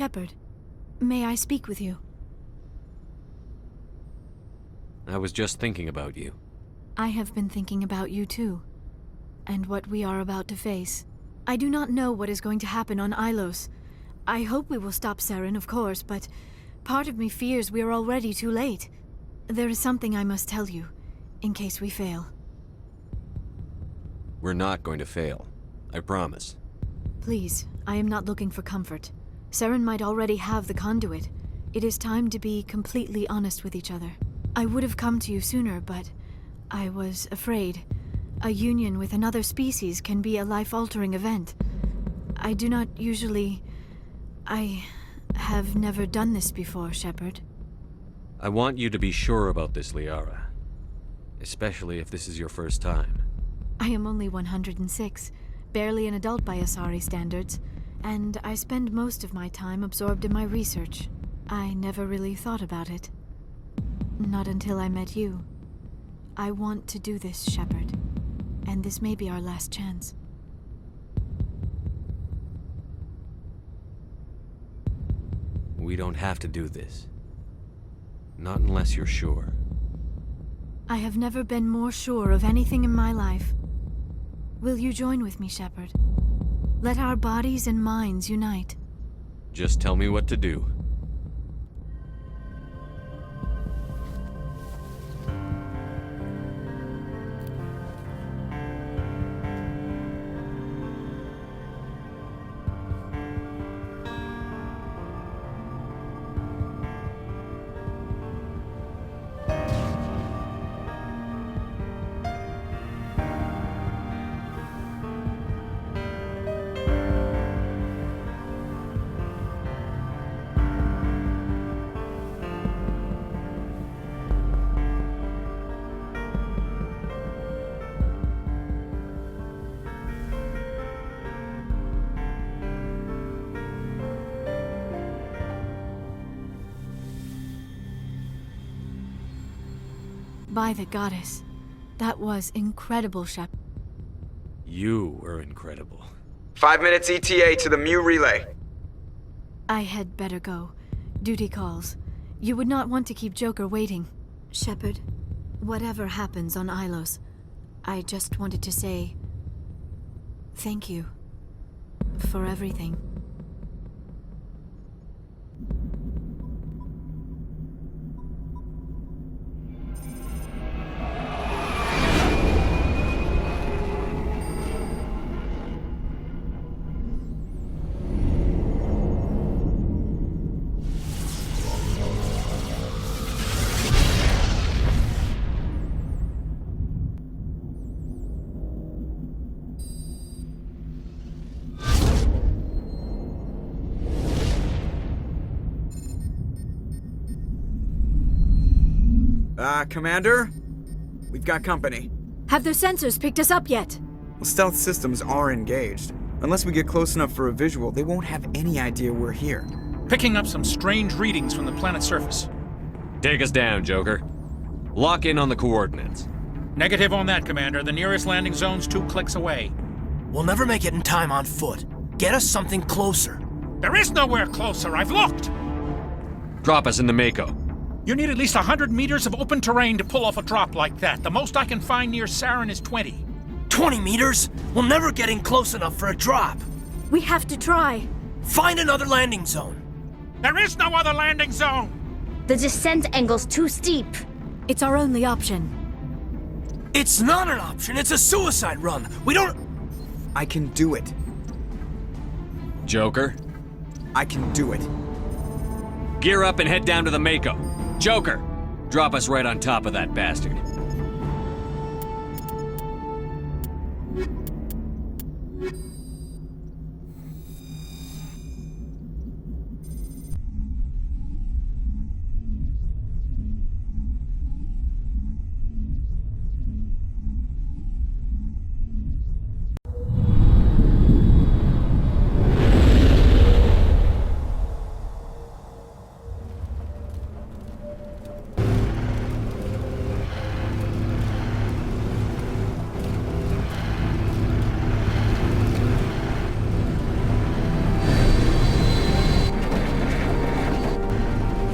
Shepard, may I speak with you? I was just thinking about you. I have been thinking about you too, and what we are about to face. I do not know what is going to happen on Ilos. I hope we will stop Saren, of course, but part of me fears we are already too late. There is something I must tell you, in case we fail. We're not going to fail. I promise. Please, I am not looking for comfort. Saren might already have the conduit. It is time to be completely honest with each other. I would have come to you sooner, but I was afraid. A union with another species can be a life-altering event. I do not usually... I have never done this before, Shepard. I want you to be sure about this, Liara. Especially if this is your first time. I am only 106, barely an adult by Asari standards, and I spend most of my time absorbed in my research. I never really thought about it. Not until I met you. I want to do this, Shepard, and this may be our last chance. We don't have to do this. Not unless you're sure. I have never been more sure of anything in my life. Will you join with me, Shepard? Let our bodies and minds unite. Just tell me what to do. By the goddess. That was incredible, Shep. You were incredible. 5 minutes ETA to the Mu relay. I had better go. Duty calls. You would not want to keep Joker waiting. Shepard, whatever happens on Ilos, I just wanted to say... thank you. For everything. Commander? We've got company. Have their sensors picked us up yet? Well, stealth systems are engaged. Unless we get close enough for a visual, they won't have any idea we're here. Picking up some strange readings from the planet's surface. Take us down, Joker. Lock in on the coordinates. Negative on that, Commander. The nearest landing zone's 2 clicks away. We'll never make it in time on foot. Get us something closer. There is nowhere closer, I've looked! Drop us in the Mako. You need at least 100 meters of open terrain to pull off a drop like that. The most I can find near Saren is 20. 20 meters? We'll never get in close enough for a drop. We have to try. Find another landing zone. There is no other landing zone! The descent angle's too steep. It's our only option. It's not an option, it's a suicide run. We don't... I can do it. Joker, I can do it. gear up and head down to the Mako. Joker, drop us right on top of that bastard.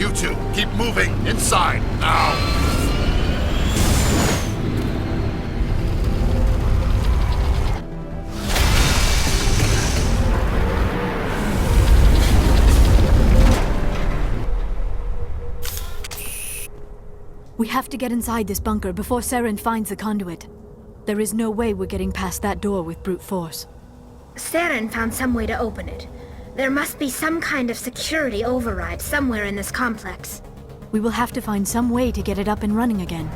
You two, keep moving. Inside, now. We have to get inside this bunker before Saren finds the conduit. There is no way we're getting past that door with brute force. Saren found some way to open it. There must be some kind of security override somewhere in this complex. We will have to find some way to get it up and running again.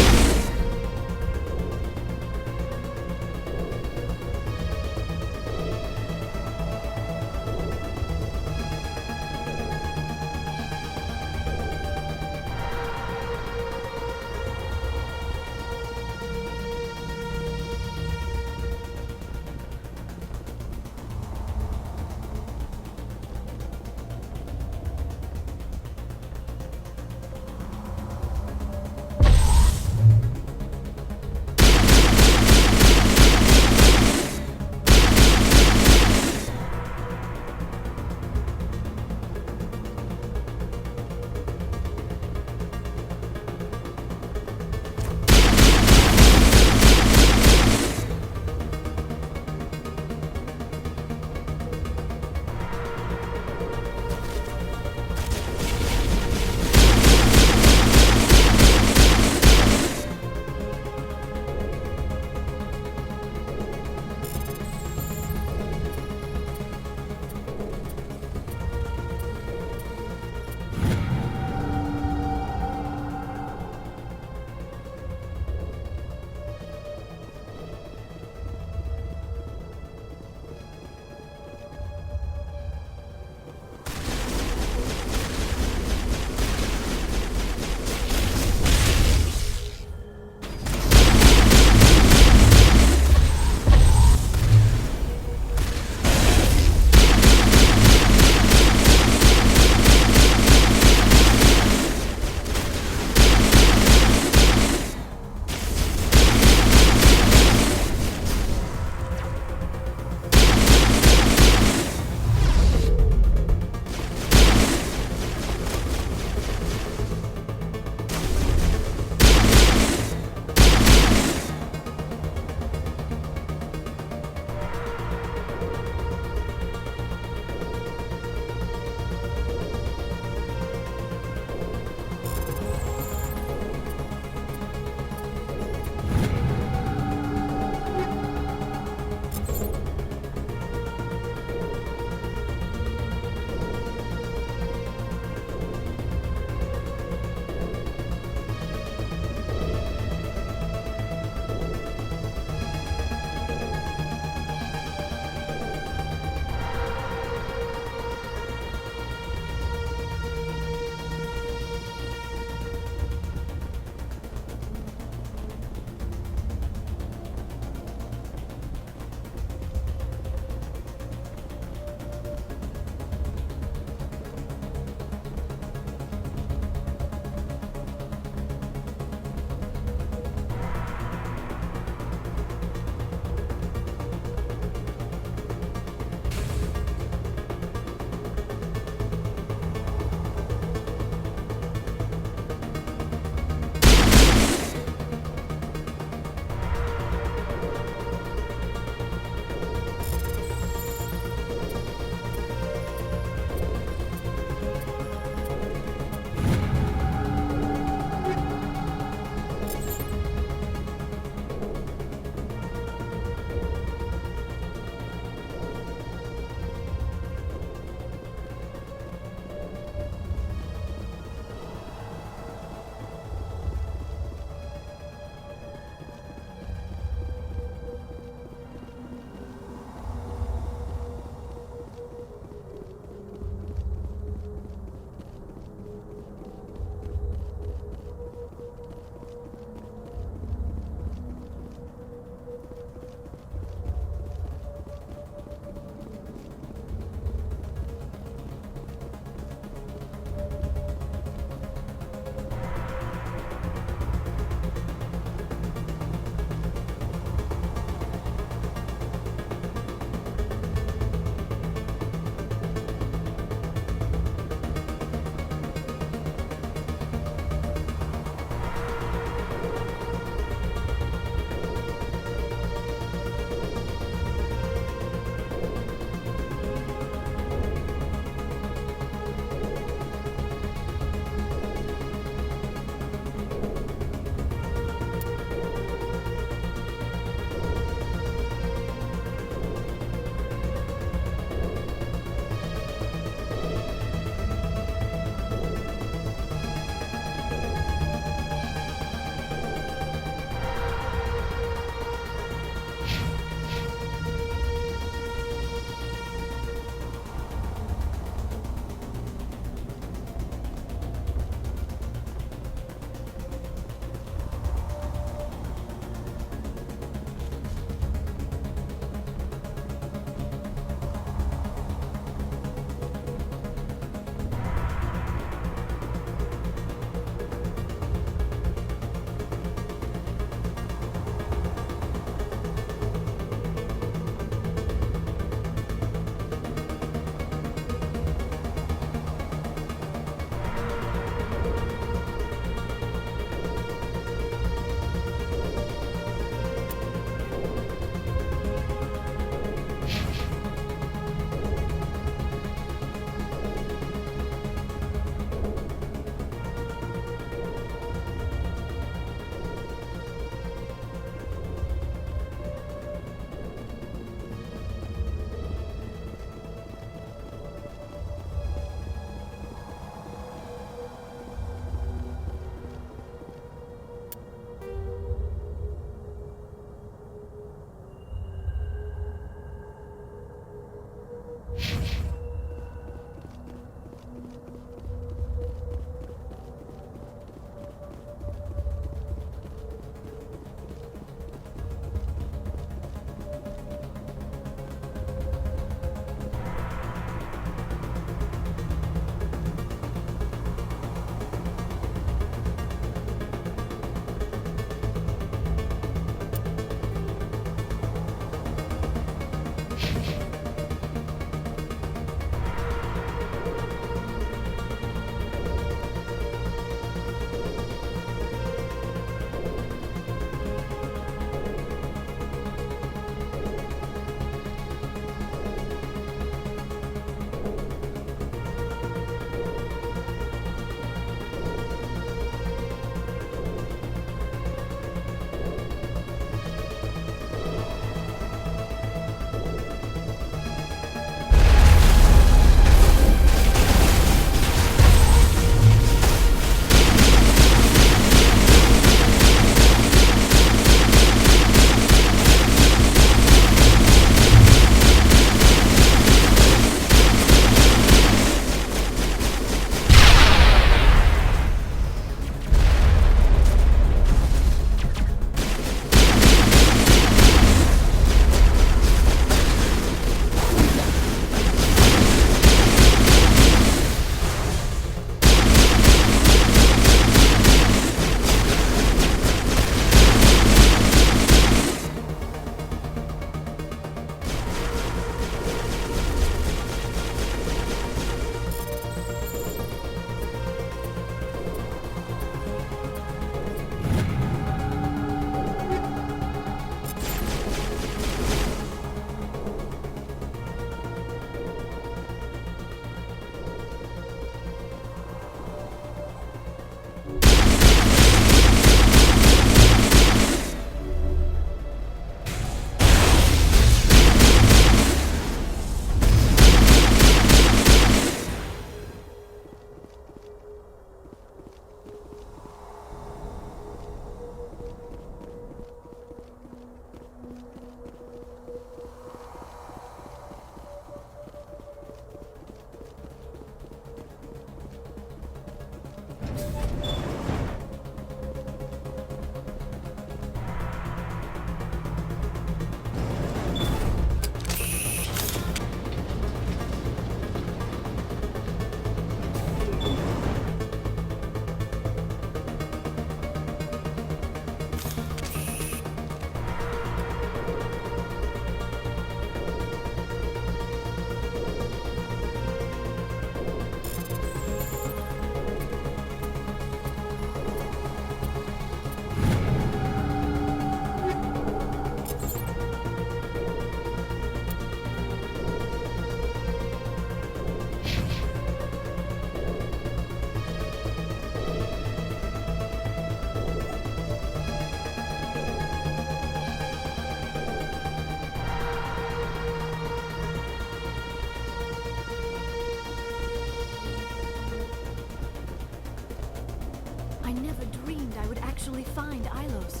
I never dreamed I would actually find Ilos.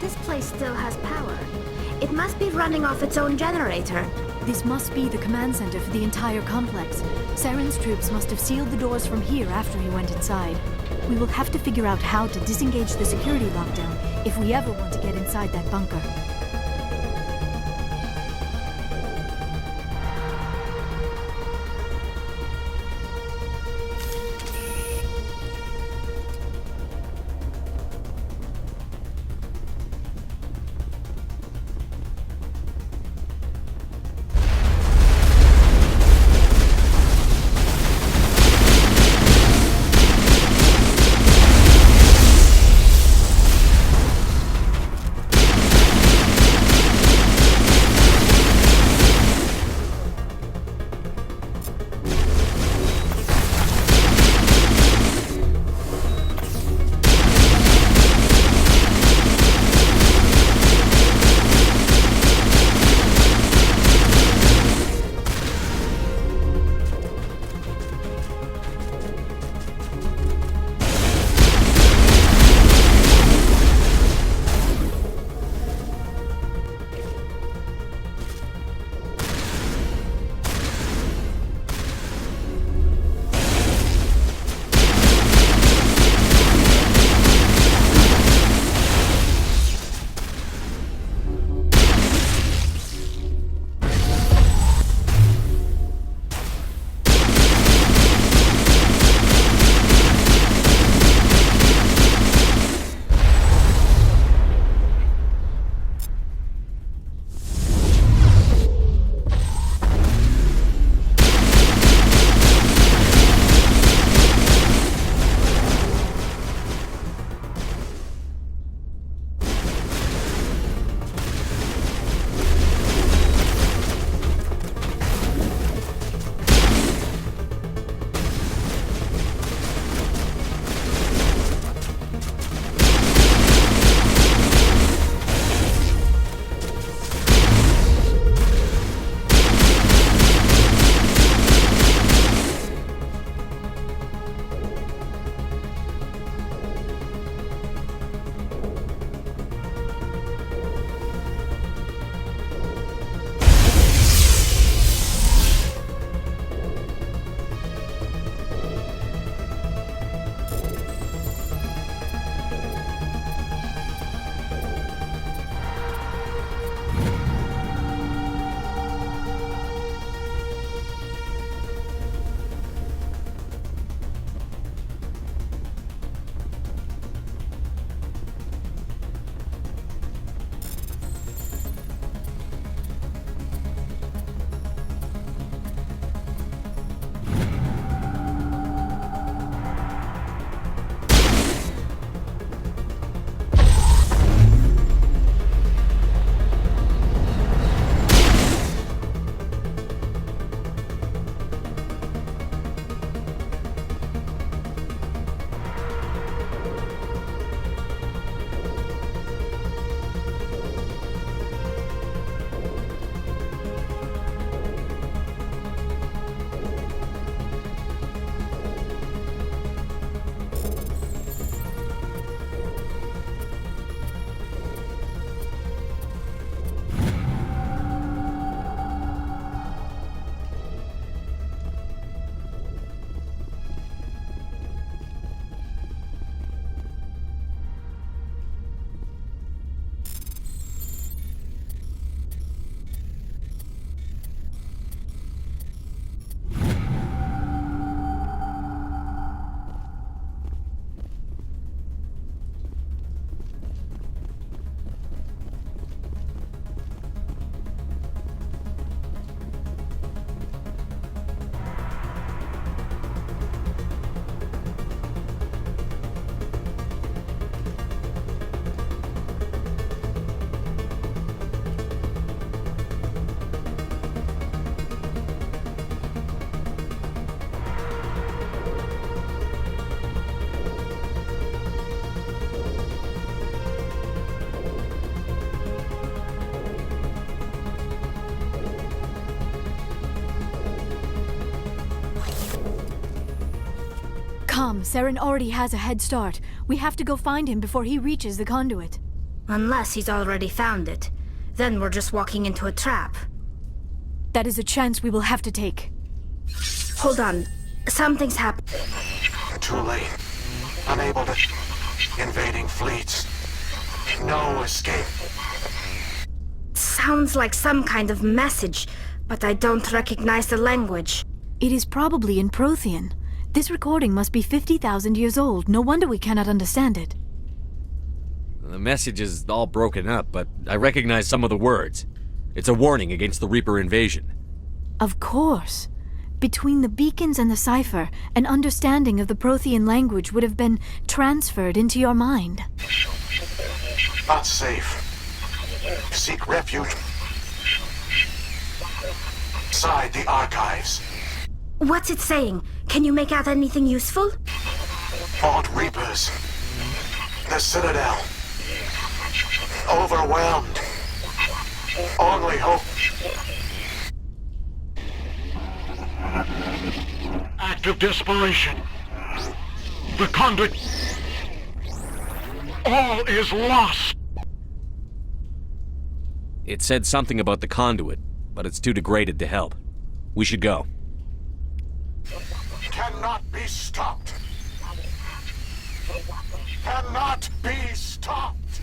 This place still has power. It must be running off its own generator. This must be the command center for the entire complex. Saren's troops must have sealed the doors from here after he went inside. We will have to figure out how to disengage the security lockdown if we ever want to get inside that bunker. Saren already has a head start. We have to go find him before he reaches the conduit. Unless he's already found it. Then we're just walking into a trap. That is a chance we will have to take. Hold on. Something's happened. Too late. Unable to... Invading fleets. No escape. Sounds like some kind of message, but I don't recognize the language. It is probably in Prothean. This recording must be 50,000 years old. No wonder we cannot understand it. The message is all broken up, but I recognize some of the words. It's a warning against the Reaper invasion. Of course. Between the beacons and the cipher, an understanding of the Prothean language would have been transferred into your mind. Not safe. Seek refuge. Inside the archives. What's it saying? Can you make out anything useful? Fought Reapers. The Citadel. Overwhelmed. Only hope. Act of desperation. The conduit. All is lost. It said something about the conduit, but it's too degraded to help. We should go. Cannot be stopped. Cannot be stopped.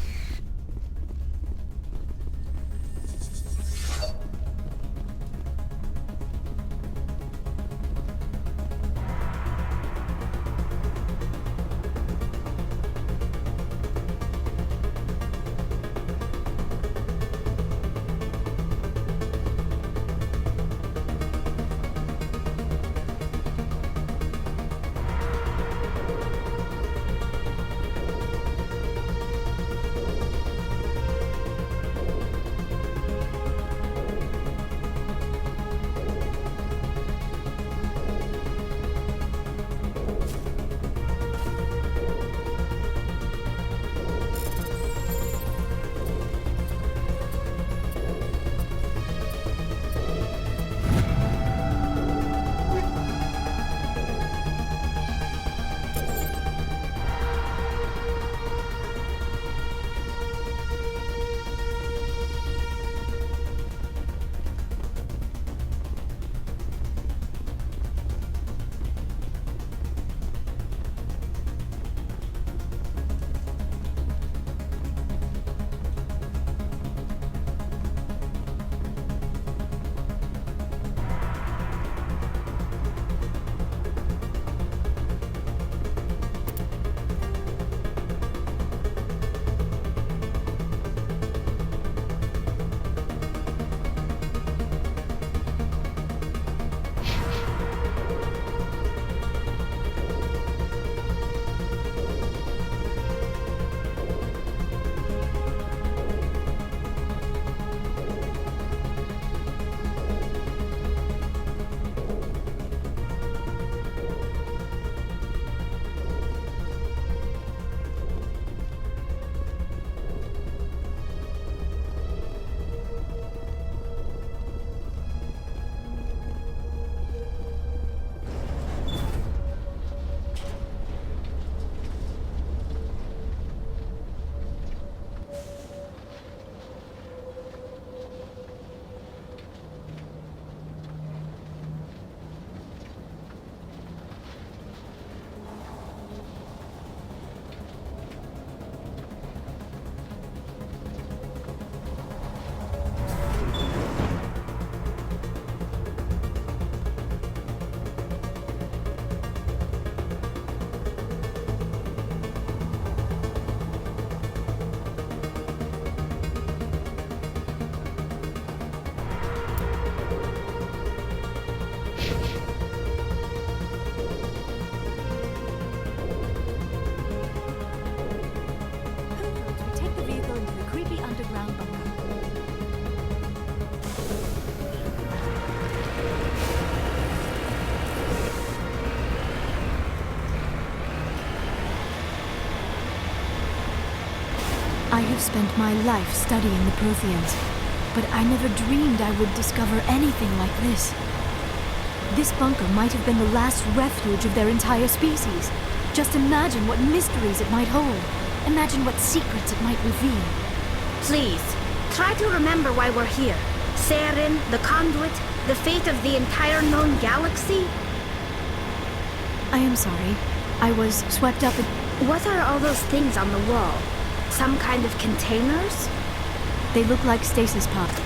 I have spent my life studying the Protheans, but I never dreamed I would discover anything like this. This bunker might have been the last refuge of their entire species. Just imagine what mysteries it might hold. Imagine what secrets it might reveal. Please, try to remember why we're here. Saren, the Conduit, the fate of the entire known galaxy. I am sorry. I was swept up in... What are all those things on the wall? Some kind of containers? They look like stasis pods.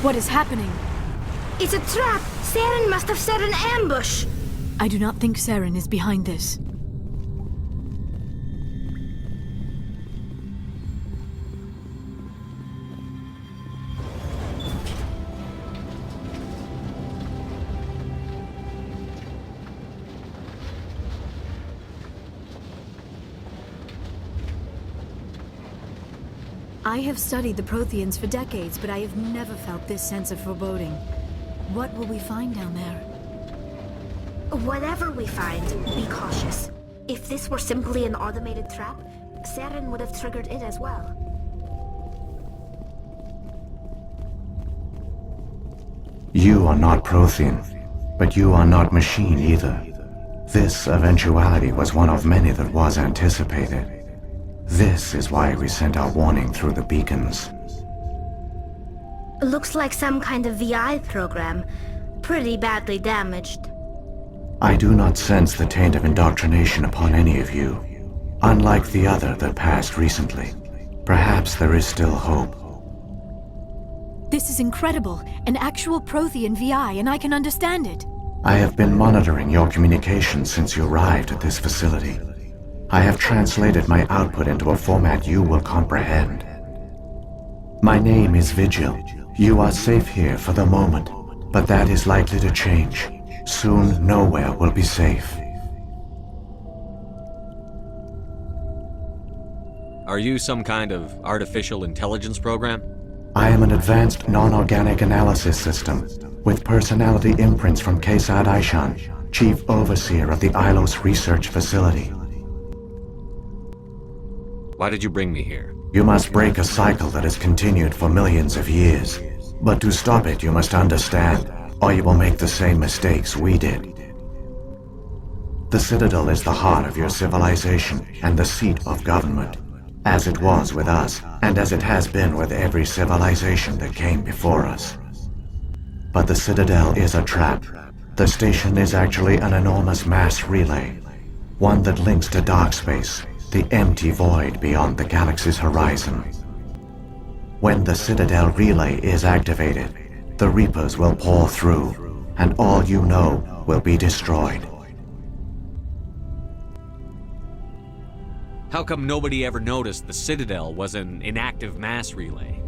What is happening? It's a trap! Saren must have set an ambush! I do not think Saren is behind this. I have studied the Protheans for decades, but I have never felt this sense of foreboding. What will we find down there? Whatever we find, be cautious. If this were simply an automated trap, Saren would have triggered it as well. You are not Prothean, but you are not machine either. This eventuality was one of many that was anticipated. This is why we sent our warning through the beacons. Looks like some kind of VI program. Pretty badly damaged. I do not sense the taint of indoctrination upon any of you. Unlike the other that passed recently. Perhaps there is still hope. This is incredible. An actual Prothean VI, and I can understand it. I have been monitoring your communications since you arrived at this facility. I have translated my output into a format you will comprehend. My name is Vigil. You are safe here for the moment, but that is likely to change. Soon, nowhere will be safe. Are you some kind of artificial intelligence program? I am an advanced non-organic analysis system, with personality imprints from Kesad Aishan, Chief Overseer of the Ilos Research Facility. Why did you bring me here? You must break a cycle that has continued for millions of years. But to stop it, you must understand, or you will make the same mistakes we did. The Citadel is the heart of your civilization and the seat of government, as it was with us, and as it has been with every civilization that came before us. But the Citadel is a trap. The station is actually an enormous mass relay, one that links to dark space, the empty void beyond the galaxy's horizon. When the Citadel relay is activated, the Reapers will pour through, and all you know will be destroyed. How come nobody ever noticed the Citadel was an inactive mass relay?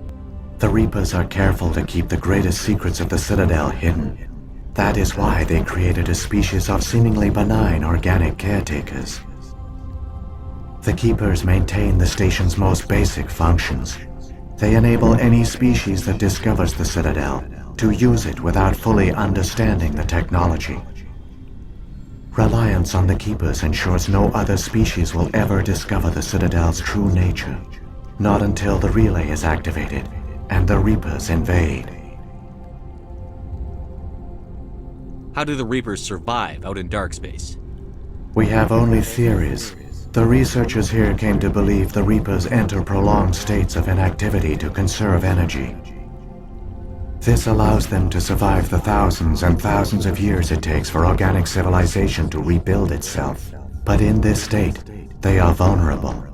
The Reapers are careful to keep the greatest secrets of the Citadel hidden. That is why they created a species of seemingly benign organic caretakers. The Keepers maintain the station's most basic functions. They enable any species that discovers the Citadel to use it without fully understanding the technology. Reliance on the Keepers ensures no other species will ever discover the Citadel's true nature. Not until the relay is activated and the Reapers invade. How do the Reapers survive out in dark space? We have only theories. The researchers here came to believe the Reapers enter prolonged states of inactivity to conserve energy. This allows them to survive the thousands and thousands of years it takes for organic civilization to rebuild itself. But in this state, they are vulnerable.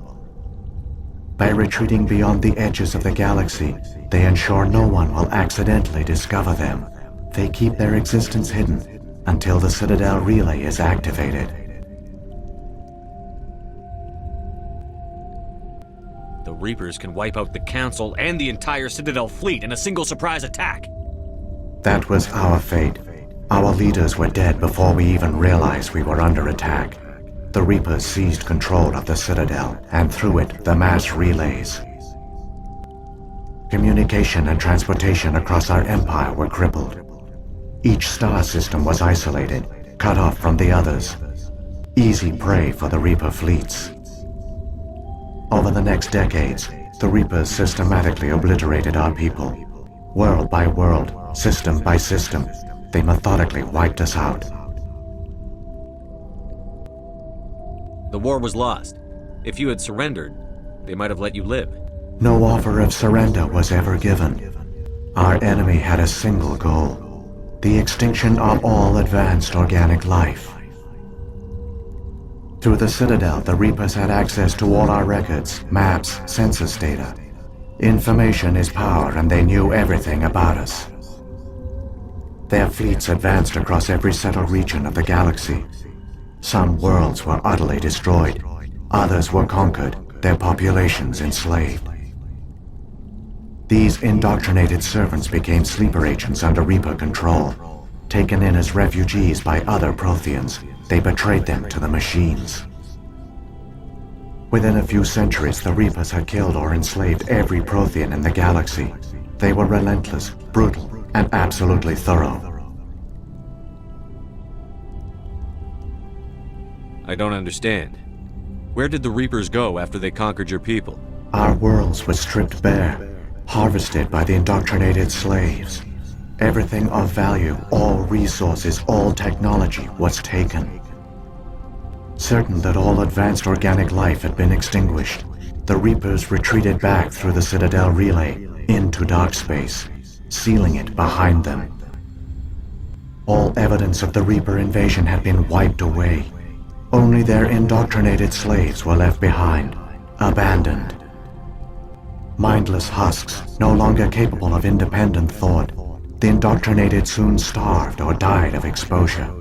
By retreating beyond the edges of the galaxy, they ensure no one will accidentally discover them. They keep their existence hidden until the Citadel relay is activated. The Reapers can wipe out the Council and the entire Citadel fleet in a single surprise attack. That was our fate. Our leaders were dead before we even realized we were under attack. The Reapers seized control of the Citadel, and through it, the mass relays. Communication and transportation across our empire were crippled. Each star system was isolated, cut off from the others. Easy prey for the Reaper fleets. Over the next decades, the Reapers systematically obliterated our people. World by world, system by system, they methodically wiped us out. The war was lost. If you had surrendered, they might have let you live. No offer of surrender was ever given. Our enemy had a single goal: the extinction of all advanced organic life. Through the Citadel, the Reapers had access to all our records, maps, census data. Information is power, and they knew everything about us. Their fleets advanced across every settled region of the galaxy. Some worlds were utterly destroyed. Others were conquered, their populations enslaved. These indoctrinated servants became sleeper agents under Reaper control. Taken in as refugees by other Protheans, they betrayed them to the machines. Within a few centuries, the Reapers had killed or enslaved every Prothean in the galaxy. They were relentless, brutal, and absolutely thorough. I don't understand. Where did the Reapers go after they conquered your people? Our worlds were stripped bare, harvested by the indoctrinated slaves. Everything of value, all resources, all technology was taken. Certain that all advanced organic life had been extinguished, the Reapers retreated back through the Citadel relay into dark space, sealing it behind them. All evidence of the Reaper invasion had been wiped away. Only their indoctrinated slaves were left behind, abandoned. Mindless husks, no longer capable of independent thought, the indoctrinated soon starved or died of exposure.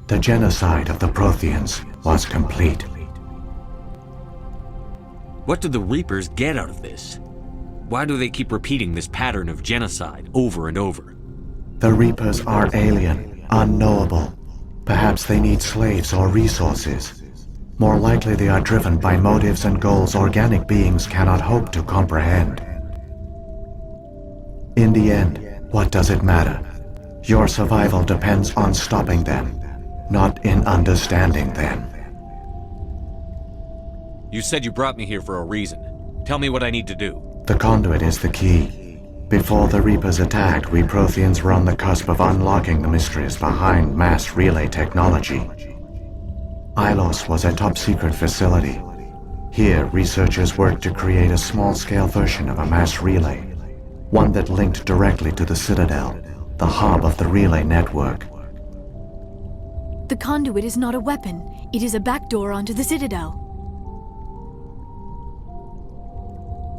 The genocide of the Protheans was complete. What do the Reapers get out of this? Why do they keep repeating this pattern of genocide over and over? The Reapers are alien, unknowable. Perhaps they need slaves or resources. More likely they are driven by motives and goals organic beings cannot hope to comprehend. In the end, what does it matter? Your survival depends on stopping them, not in understanding them. You said you brought me here for a reason. Tell me what I need to do. The conduit is the key. Before the Reapers attacked, we Protheans were on the cusp of unlocking the mysteries behind mass relay technology. Ilos was a top-secret facility. Here, researchers worked to create a small-scale version of a mass relay, one that linked directly to the Citadel, the hub of the relay network. The conduit is not a weapon. It is a backdoor onto the Citadel.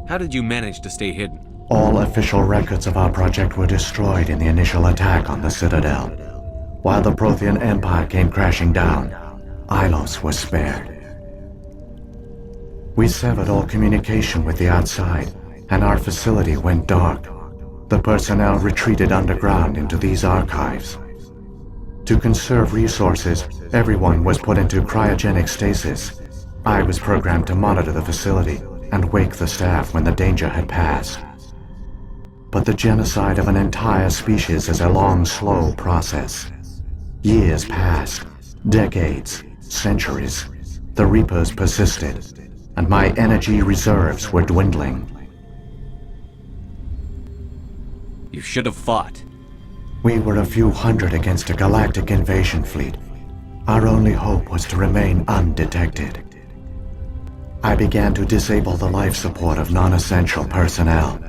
How did you manage to stay hidden? All official records of our project were destroyed in the initial attack on the Citadel. While the Prothean Empire came crashing down, Ilos was spared. We severed all communication with the outside, and our facility went dark. The personnel retreated underground into these archives. To conserve resources, everyone was put into cryogenic stasis. I was programmed to monitor the facility and wake the staff when the danger had passed. But the genocide of an entire species is a long, slow process. Years passed, decades, centuries. The Reapers persisted, and my energy reserves were dwindling. You should have fought. We were a few hundred against a galactic invasion fleet. Our only hope was to remain undetected. I began to disable the life support of non-essential personnel.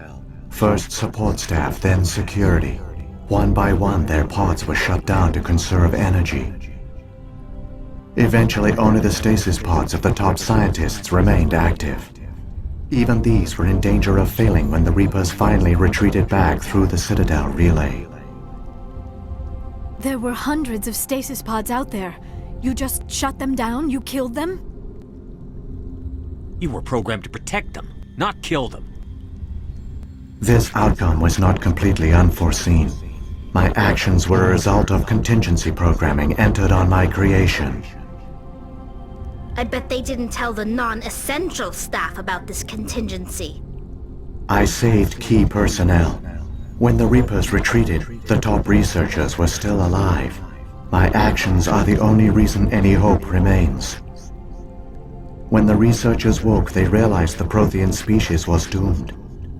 First support staff, then security. One by one, their pods were shut down to conserve energy. Eventually, only the stasis pods of the top scientists remained active. Even these were in danger of failing when the Reapers finally retreated back through the Citadel relay. There were hundreds of stasis pods out there. You just shut them down? You killed them? You were programmed to protect them, not kill them. This outcome was not completely unforeseen. My actions were a result of contingency programming entered on my creation. I bet they didn't tell the non-essential staff about this contingency. I saved key personnel. When the Reapers retreated, the top researchers were still alive. My actions are the only reason any hope remains. When the researchers woke, they realized the Prothean species was doomed.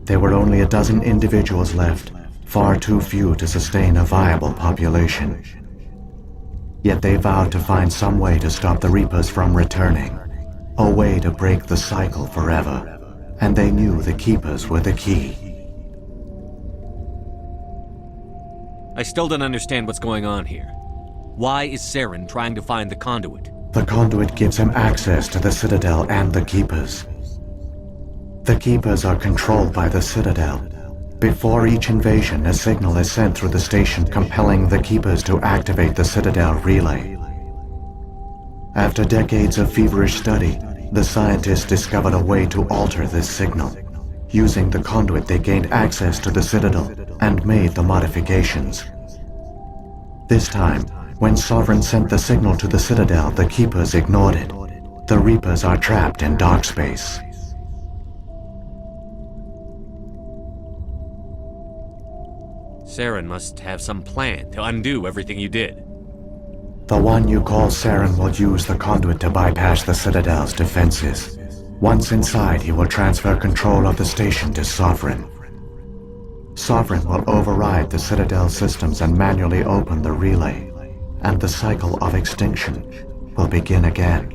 There were only a dozen individuals left, far too few to sustain a viable population. Yet they vowed to find some way to stop the Reapers from returning, a way to break the cycle forever, and they knew the Keepers were the key. I still don't understand what's going on here. Why is Saren trying to find the conduit? The conduit gives him access to the Citadel and the Keepers. The Keepers are controlled by the Citadel. Before each invasion, a signal is sent through the station compelling the Keepers to activate the Citadel relay. After decades of feverish study, the scientists discovered a way to alter this signal. Using the conduit, they gained access to the Citadel and made the modifications. This time, when Sovereign sent the signal to the Citadel, the Keepers ignored it. The Reapers are trapped in dark space. Saren must have some plan to undo everything you did. The one you call Saren will use the conduit to bypass the Citadel's defenses. Once inside, he will transfer control of the station to Sovereign. Sovereign will override the Citadel systems and manually open the relay, and the cycle of extinction will begin again.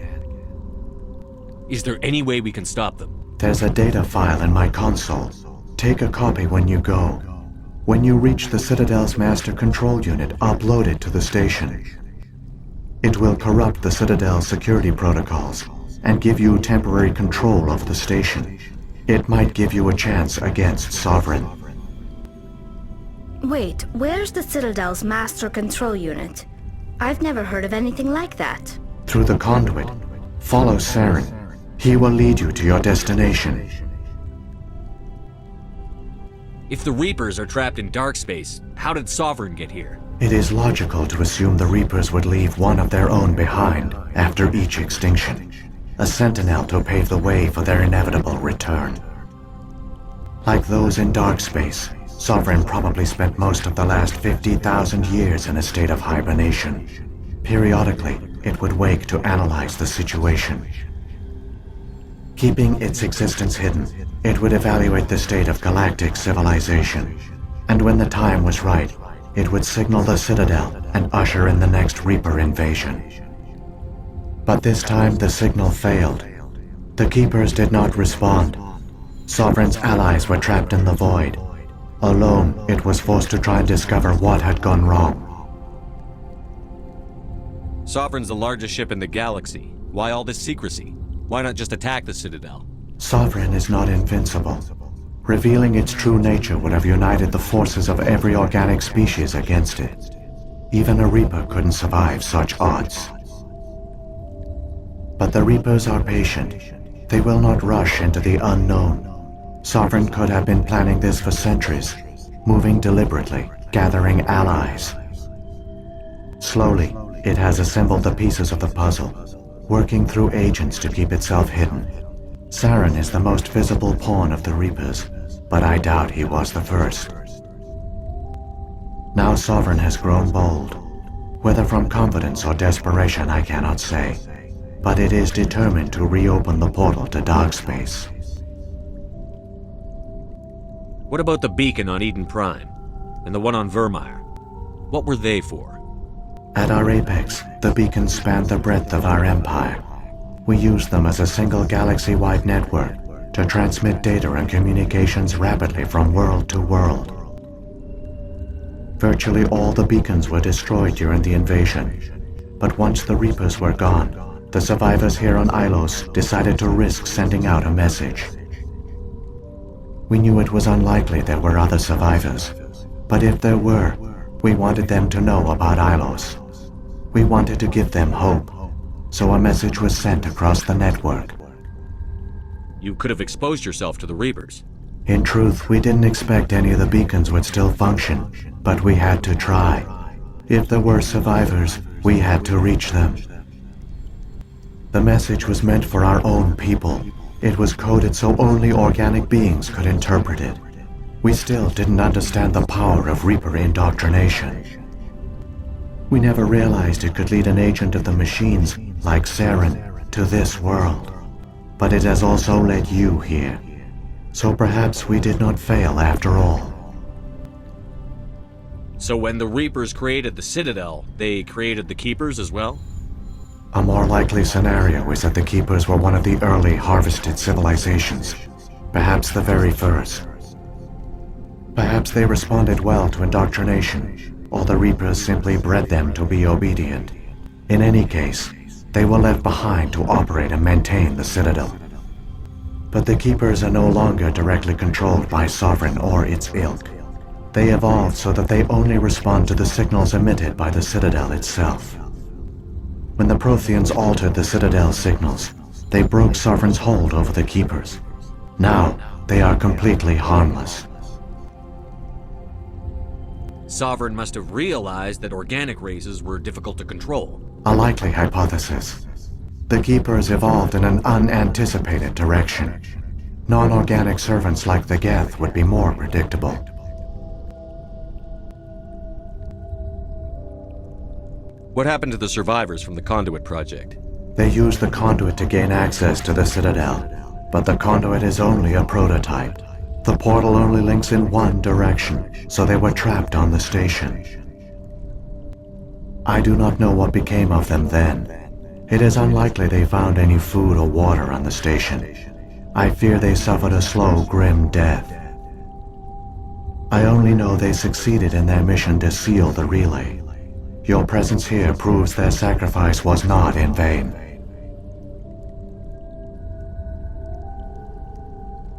Is there any way we can stop them? There's a data file in my console. Take a copy when you go. When you reach the Citadel's master control unit, upload it to the station. It will corrupt the Citadel's security protocols and give you temporary control of the station. It might give you a chance against Sovereign. Wait, where's the Citadel's master control unit? I've never heard of anything like that. Through the conduit, follow Saren. He will lead you to your destination. If the Reapers are trapped in dark space, how did Sovereign get here? It is logical to assume the Reapers would leave one of their own behind after each extinction. A sentinel to pave the way for their inevitable return. Like those in dark space, Sovereign probably spent most of the last 50,000 years in a state of hibernation. Periodically, it would wake to analyze the situation. Keeping its existence hidden, it would evaluate the state of galactic civilization. And when the time was right, it would signal the Citadel and usher in the next Reaper invasion. But this time the signal failed. The Keepers did not respond. Sovereign's allies were trapped in the void. Alone, it was forced to try and discover what had gone wrong. Sovereign's the largest ship in the galaxy. Why all this secrecy? Why not just attack the Citadel? Sovereign is not invincible. Revealing its true nature would have united the forces of every organic species against it. Even a Reaper couldn't survive such odds. But the Reapers are patient. They will not rush into the unknown. Sovereign could have been planning this for centuries, moving deliberately, gathering allies. Slowly, it has assembled the pieces of the puzzle, working through agents to keep itself hidden. Saren is the most visible pawn of the Reapers, but I doubt he was the first. Now Sovereign has grown bold. Whether from confidence or desperation, I cannot say. But it is determined to reopen the portal to dark space. What about the beacon on Eden Prime? And the one on Vermeer? What were they for? At our apex, the beacons spanned the breadth of our empire. We used them as a single galaxy-wide network to transmit data and communications rapidly from world to world. Virtually all the beacons were destroyed during the invasion, but once the Reapers were gone, the survivors here on Ilos decided to risk sending out a message. We knew it was unlikely there were other survivors. But if there were, we wanted them to know about Ilos. We wanted to give them hope, so a message was sent across the network. You could have exposed yourself to the Reapers. In truth, we didn't expect any of the beacons would still function, but we had to try. If there were survivors, we had to reach them. The message was meant for our own people. It was coded so only organic beings could interpret it. We still didn't understand the power of Reaper indoctrination. We never realized it could lead an agent of the machines, like Saren, to this world. But it has also led you here. So perhaps we did not fail after all. So when the Reapers created the Citadel, they created the Keepers as well? A more likely scenario is that the Keepers were one of the early harvested civilizations. Perhaps the very first. Perhaps they responded well to indoctrination, or the Reapers simply bred them to be obedient. In any case, they were left behind to operate and maintain the Citadel. But the Keepers are no longer directly controlled by Sovereign or its ilk. They evolved so that they only respond to the signals emitted by the Citadel itself. When the Protheans altered the Citadel's signals, they broke Sovereign's hold over the Keepers. Now, they are completely harmless. Sovereign must have realized that organic races were difficult to control. A likely hypothesis. The Keepers evolved in an unanticipated direction. Non-organic servants like the Geth would be more predictable. What happened to the survivors from the Conduit project? They used the Conduit to gain access to the Citadel, but the Conduit is only a prototype. The portal only links in one direction, so they were trapped on the station. I do not know what became of them then. It is unlikely they found any food or water on the station. I fear they suffered a slow, grim death. I only know they succeeded in their mission to seal the relay. Your presence here proves their sacrifice was not in vain.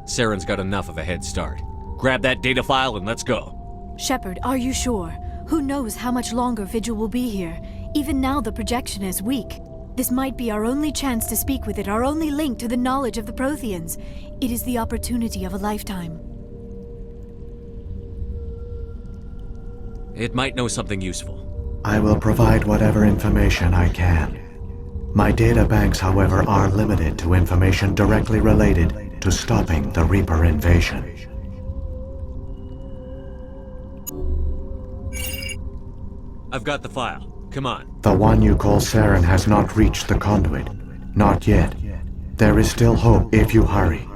Saren's got enough of a head start. Grab that data file and let's go. Shepard, are you sure? Who knows how much longer Vigil will be here? Even now the projection is weak. This might be our only chance to speak with it, our only link to the knowledge of the Protheans. It is the opportunity of a lifetime. It might know something useful. I will provide whatever information I can. My data banks, however, are limited to information directly related to stopping the Reaper invasion. I've got the file. Come on. The one you call Saren has not reached the Conduit. Not yet. There is still hope if you hurry.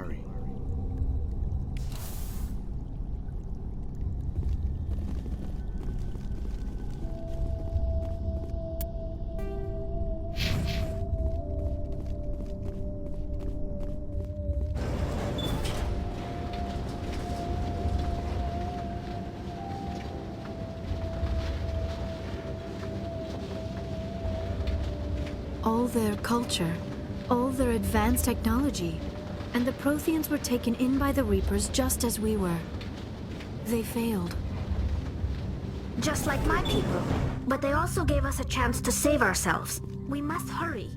All their culture, all their advanced technology, and the Protheans were taken in by the Reapers just as we were. They failed. Just like my people. But they also gave us a chance to save ourselves. We must hurry.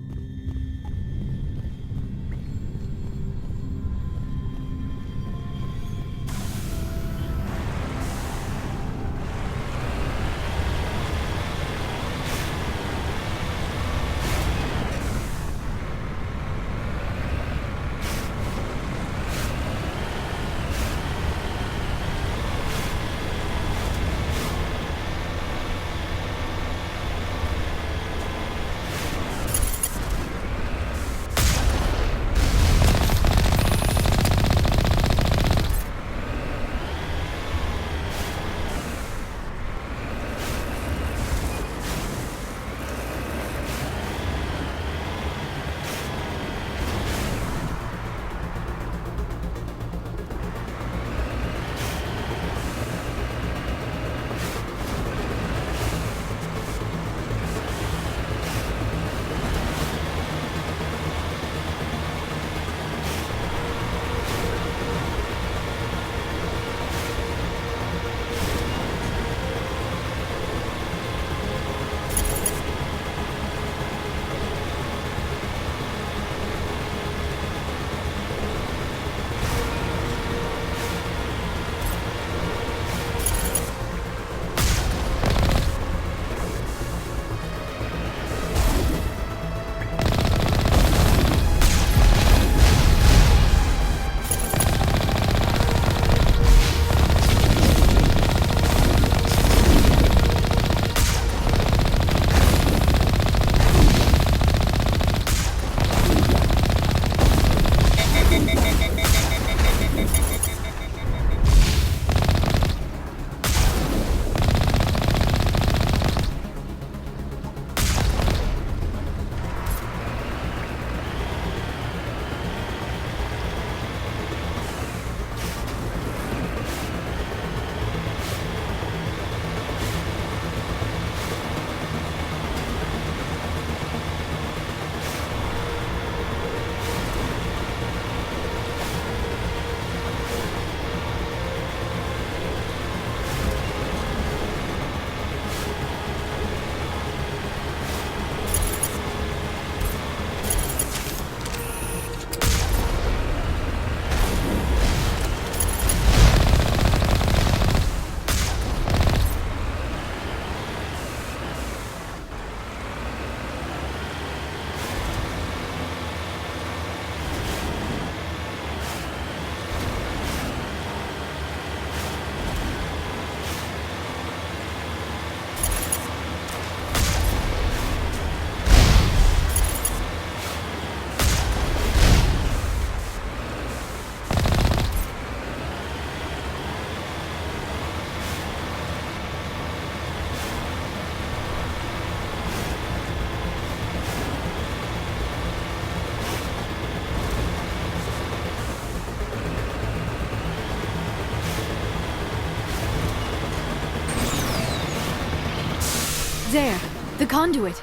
There, the conduit.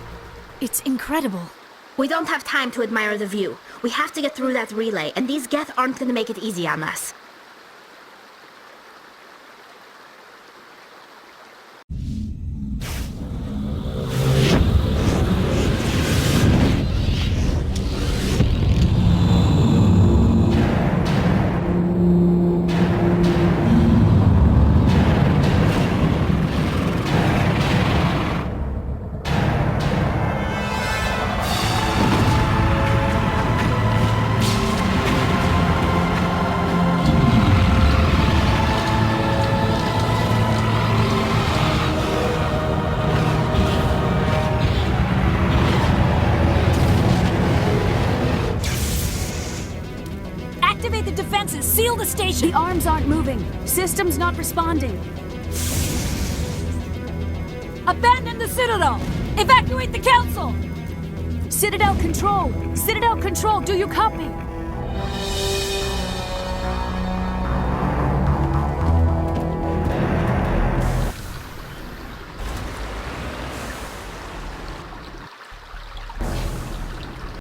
It's incredible. We don't have time to admire the view. We have to get through that relay, and these Geth aren't gonna make it easy on us. Activate the defenses! Seal the station! The arms aren't moving. System's not responding. Abandon the Citadel! Evacuate the Council! Citadel Control! Citadel Control, do you copy?